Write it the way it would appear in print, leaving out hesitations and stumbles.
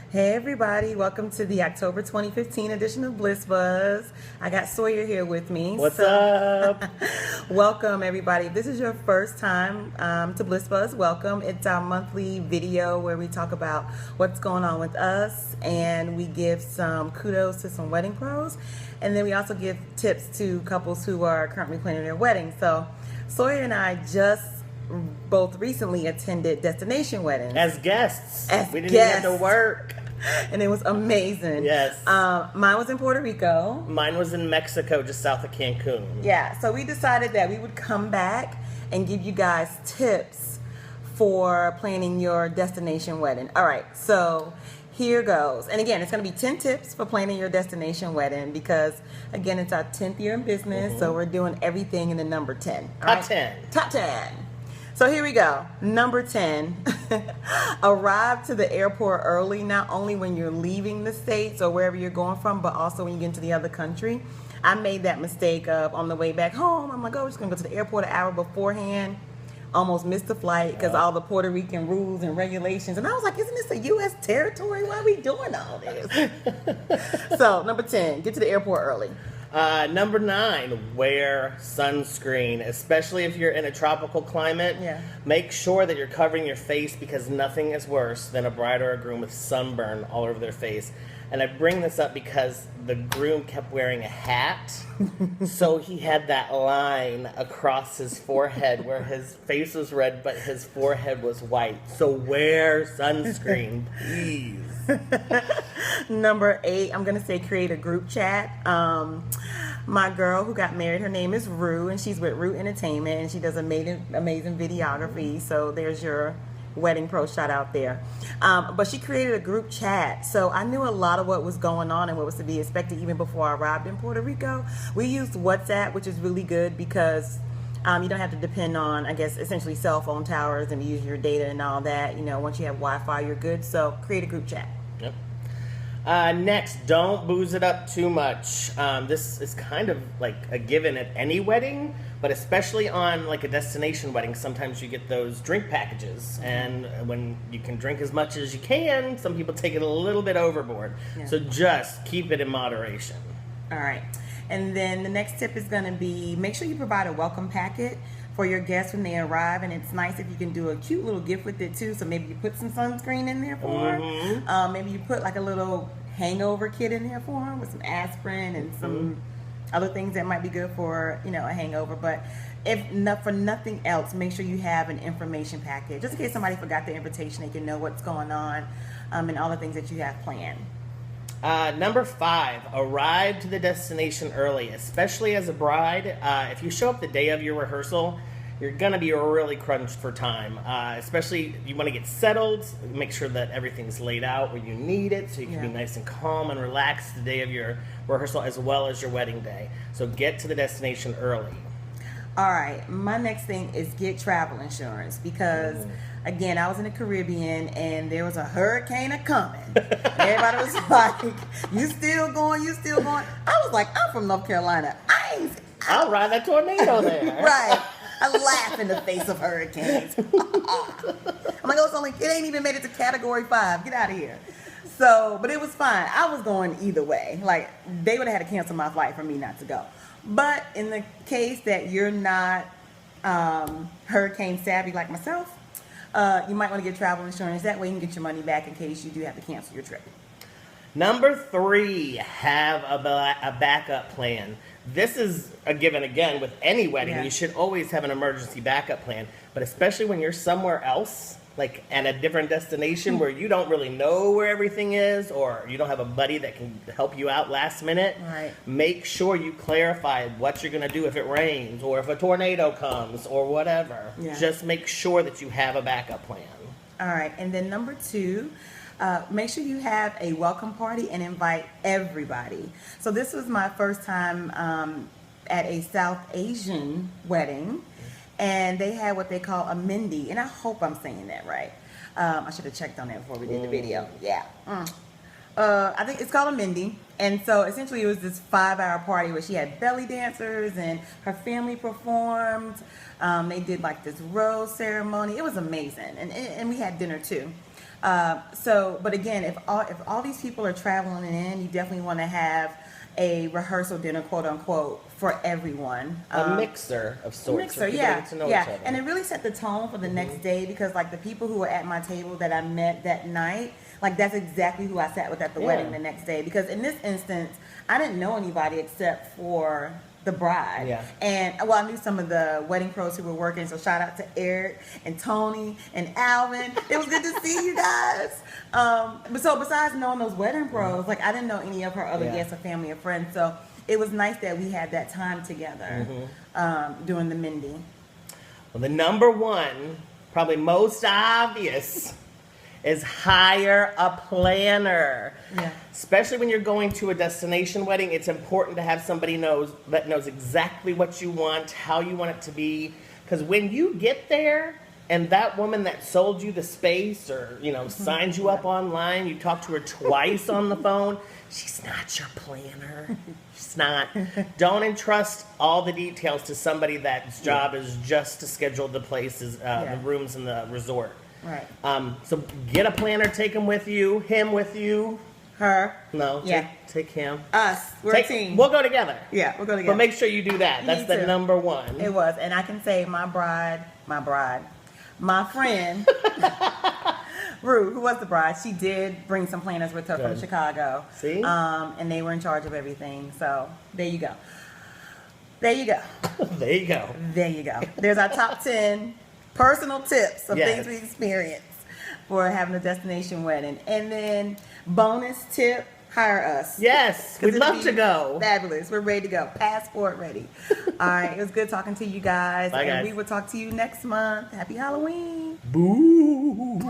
Hey everybody, welcome to the October 2015 edition of Bliss Buzz. I got Sawyer here with me. What's up? Welcome everybody. If this is your first time to Bliss Buzz, welcome. It's our monthly video where we talk about what's going on with us and we give some kudos to some wedding pros. And then we also give tips to couples who are currently planning their wedding. So Sawyer and I just both recently attended destination weddings. As guests. We didn't guests. even have to work. And it was amazing. Yes. Mine was in Puerto Rico. Mine was in Mexico, just south of Cancun. Yeah, so we decided that we would come back and give you guys tips for planning your destination wedding. All right, so here goes. And again, it's going to be 10 tips for planning your destination wedding because, again, it's our 10th year in business, so we're doing everything in the number 10. Top 10. Top 10. So here we go. Number 10, arrive to the airport early, not only when you're leaving the States or wherever you're going from, but also when you get into the other country. I made that mistake of on the way back home. I'm like, oh, we're just going to go to the airport an hour beforehand. Almost missed the flight because all the Puerto Rican rules and regulations. And I was like, isn't this a U.S. territory? Why are we doing all this? So number 10, get to the airport early. Number 9, wear sunscreen, especially if you're in a tropical climate. Yeah. Make sure that you're covering your face because nothing is worse than a bride or a groom with sunburn all over their face. And I bring this up because the groom kept wearing a hat, so he had that line across his forehead where his face was red, but his forehead was white. So wear sunscreen, please. Number 8, I'm going to say create a group chat. My girl who got married, her name is Rue, and she's with Rue Entertainment, and she does amazing videography. So there's your wedding pro shot out there. But she created a group chat. So I knew a lot of what was going on and what was to be expected even before I arrived in Puerto Rico. We used WhatsApp, which is really good because you don't have to depend on, I guess, essentially cell phone towers and use your data and all that. You know, once you have Wi-Fi, you're good. So create a group chat. Yep. Next, don't booze it up too much. This is kind of like a given at any wedding, but especially on like a destination wedding, sometimes you get those drink packages. And when you can drink as much as you can, some people take it a little bit overboard. Yeah. So just keep it in moderation. All right. And then the next tip is going to be make sure you provide a welcome packet for your guests when they arrive, and it's nice if you can do a cute little gift with it too. So maybe you put some sunscreen in there for them. Maybe you put like a little hangover kit in there for them with some aspirin and some other things that might be good for, you know, a hangover. But if not for nothing else, make sure you have an information packet just in case somebody forgot the invitation. They can know what's going on and all the things that you have planned. Number 5, arrive to the destination early, especially as a bride. If you show up the day of your rehearsal, you're going to be really crunched for time. Especially you want to get settled, make sure that everything's laid out where you need it so you can be nice and calm and relaxed the day of your rehearsal as well as your wedding day. So get to the destination early. All right, my next thing is get travel insurance because, again, I was in the Caribbean and there was a hurricane coming. Everybody was like, you still going, you still going? I was like, I'm from North Carolina. I'll ride that tornado there. Right. I laugh in the face of hurricanes. I'm like, oh, it ain't even made it to category 5. Get out of here. So, but it was fine. I was going either way. Like, they would have had to cancel my flight for me not to go. But in the case that you're not hurricane savvy like myself, you might want to get travel insurance. That way you can get your money back in case you do have to cancel your trip. Number 3, have a backup plan. This is a given again with any wedding. Yeah. You should always have an emergency backup plan, but especially when you're somewhere else, like at a different destination where you don't really know where everything is or you don't have a buddy that can help you out last minute. Right. Make sure you clarify what you're going to do if it rains or if a tornado comes or whatever. Yeah. Just make sure that you have a backup plan. All right, and then number 2, make sure you have a welcome party and invite everybody. So this was my first time at a South Asian wedding, and they had what they call a Mindy, and I hope I'm saying that right. I should have checked on that before we did the video. Yeah. I think it's called a Mindy. And so essentially it was this 5-hour party where she had belly dancers and her family performed. They did like this rose ceremony. It was amazing. And we had dinner too. But again, if all these people are traveling in, you definitely want to have a rehearsal dinner, quote unquote, for everyone. A mixer of sorts. Mixer, so people yeah, get to know yeah. each other. And it really set the tone for the next day, because like the people who were at my table that I met that night, like that's exactly who I sat with at the wedding the next day. Because in this instance, I didn't know anybody except for the bride. Yeah. And well, I knew some of the wedding pros who were working, so shout out to Eric and Tony and Alvin. It was good to see you guys. But so besides knowing those wedding pros, like I didn't know any of her other guests or family or friends. So it was nice that we had that time together doing the mending. Well, the number one, probably most obvious, is hire a planner. Yeah. Especially when you're going to a destination wedding, it's important to have somebody that knows exactly what you want, how you want it to be. Because when you get there, and that woman that sold you the space, or signs you up online, you talk to her twice on the phone, she's not your planner. She's not. Don't entrust all the details to somebody that's job is just to schedule the places, the rooms in the resort. Right. So get a planner, take him with you, him with you. Her. No, Yeah. take him. Us. We're a team. We'll go together. Yeah, we'll go together. But make sure you do that. That's the number one. It was. And I can say my friend, Rue, who was the bride, she did bring some planners with her from Chicago. See? And they were in charge of everything. So there you go. There you go. There you go. There you go. There's our top 10 personal tips of things we experienced for having a destination wedding. And then bonus tip, hire us. Yes, we'd love to go. Fabulous. We're ready to go. Passport ready. All right. It was good talking to you guys. Bye, guys. And we will talk to you next month. Happy Halloween. Boo.